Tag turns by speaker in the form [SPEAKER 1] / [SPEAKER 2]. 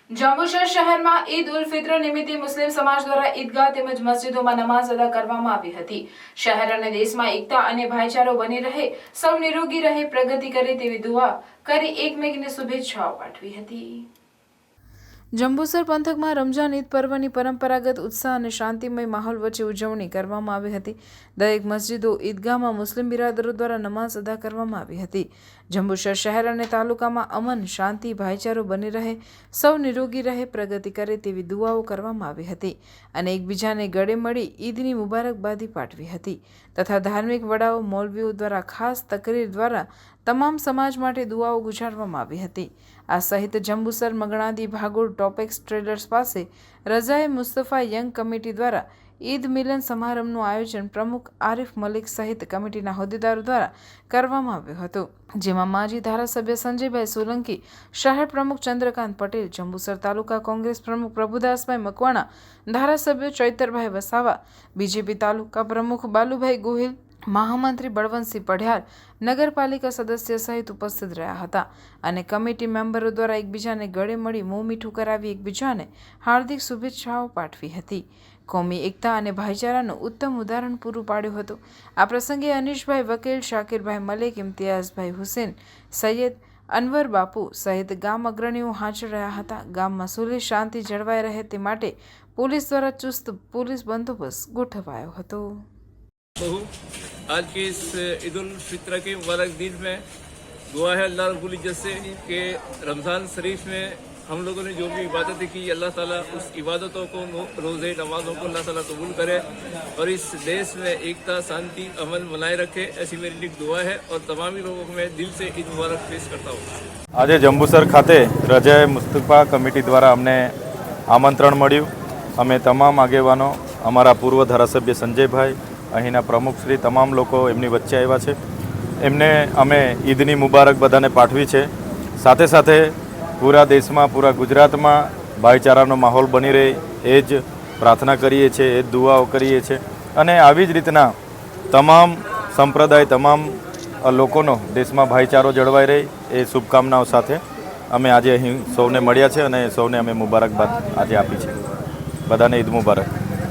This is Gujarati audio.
[SPEAKER 1] જંબુસર શહેરમાં ઈદ ઉલ ફિત્ર નિમિત્તે મુસ્લિમ સમાજ દ્વારા ઈદગાહ તેમજ મસ્જિદોમાં નમાઝ અદા કરવામાં આવી હતી। શહેર અને દેશમાં એકતા અને ભાઈચારો બની રહે, સૌ નિરોગી રહે, પ્રગતિ કરે તેવી દુઆ કરી એકમેકને શુભેચ્છાઓ પાઠવી હતી। જંબુસર પંથકમાં રમઝાન ઈદ પર્વની પરંપરાગત ઉત્સાહ અને શાંતિમય માહોલ વચ્ચે ઉજવણી કરવામાં આવી હતી। દરેક મસ્જિદો ઈદગાહમાં મુસ્લિમ બિરાદરો દ્વારા નમાઝ અદા કરવામાં આવી હતી। જંબુસર શહેર અને તાલુકામાં અમન, શાંતિ, ભાઈચારો બની રહે, સૌ નિરોગી રહે, પ્રગતિ કરે તેવી દુઆઓ કરવામાં આવી હતી અને એકબીજાને ગળે મળી ઈદની મુબારકબાદી પાઠવી હતી તથા ધાર્મિક વડાઓ, મૌલવીઓ દ્વારા ખાસ તકરીર દ્વારા તમામ સમાજ માટે દુઆઓ ગુજારવામાં આવી હતી। આ સહિત જંબુસર મગણાદી ભાગોળ ટોપેક્સ ટ્રેડર્સ પાસે રઝાએ મુસ્તફા યંગ કમિટી દ્વારા ઈદ મિલન સમારંભનું આયોજન પ્રમુખ આરિફ મલિક સહિત કમિટીના હોદ્દેદારો દ્વારા કરવામાં આવ્યું હતું, જેમાં માજી ધારાસભ્ય સંજયભાઈ સોલંકી, શહેર પ્રમુખ ચંદ્રકાંત પટેલ, જંબુસર તાલુકા કોંગ્રેસ પ્રમુખ પ્રભુદાસભાઈ મકવાણા, ધારાસભ્ય ચૈતરભાઈ વસાવા, બીજેપી તાલુકા પ્રમુખ બાલુભાઈ ગોહિલ, મહામંત્રી બળવંતસિંહ પઢિયાર, નગરપાલિકા સદસ્ય સહિત ઉપસ્થિત રહ્યા હતા અને કમિટી મેમ્બરો દ્વારા એકબીજાને ગળે મળી મોં મીઠું કરાવી એકબીજાને હાર્દિક શુભેચ્છાઓ પાઠવી હતી। કોમી એકતા અને ભાઈચારાનું ઉત્તમ ઉદાહરણ પૂરું પાડ્યું હતું। આ પ્રસંગે અનીશભાઈ વકીલ, શાકિરભાઈ મલિક, ઇમ્તિયાઝભાઈ હુસેન, સૈયદ અનવર બાપુ સહિત ગામ અગ્રણીઓ હાજર રહ્યા હતા। ગામમાં સુલેહ શાંતિ જળવાઈ રહે તે માટે પોલીસ દ્વારા ચુસ્ત પોલીસ બંદોબસ્ત ગોઠવાયો હતો।
[SPEAKER 2] आज की इस ईद उल फित्र के मुबारक दिन में दुआ है अल्लाह रब्बुल इज्जत से कि रमज़ान शरीफ में हम लोगों ने जो भी इबादतें की अल्लाह ताला उस इबादतों को, रोज़े नमाज़ों को अल्लाह ताला कबूल करे और इस देश में एकता, शांति, अमन बनाए रखे, ऐसी मेरी निक दुआ है और तमाम लोगों को मैं दिल से ईद मुबारक पेश करता हूँ।
[SPEAKER 3] આજે જંબુસર ખાતે રજાએ મુસ્તફા કમિટી દ્વારા અમને આમંત્રણ મળ્યું। અમે તમામ આગેવાનો, અમારા પૂર્વ ધારાસભ્ય સંજયભાઈ, અહીંના પ્રમુખશ્રી, તમામ લોકો એમની વચ્ચે આવ્યા છે। એમને અમે ઈદની મુબારક બધાને પાઠવી છે। સાથે સાથે પૂરા દેશમાં, પૂરા ગુજરાતમાં ભાઈચારાનો માહોલ બની રહે એ જ પ્રાર્થના કરીએ છીએ, એ જ દુઆઓ કરીએ છીએ અને આવી જ રીતના તમામ સંપ્રદાય, તમામ લોકોનો દેશમાં ભાઈચારો જળવાઈ રહે એ શુભકામનાઓ સાથે અમે આજે અહીં સૌને મળ્યા છે અને સૌને અમે મુબારકબાદ આજે આપી છે। બધાને ઈદ મુબારક।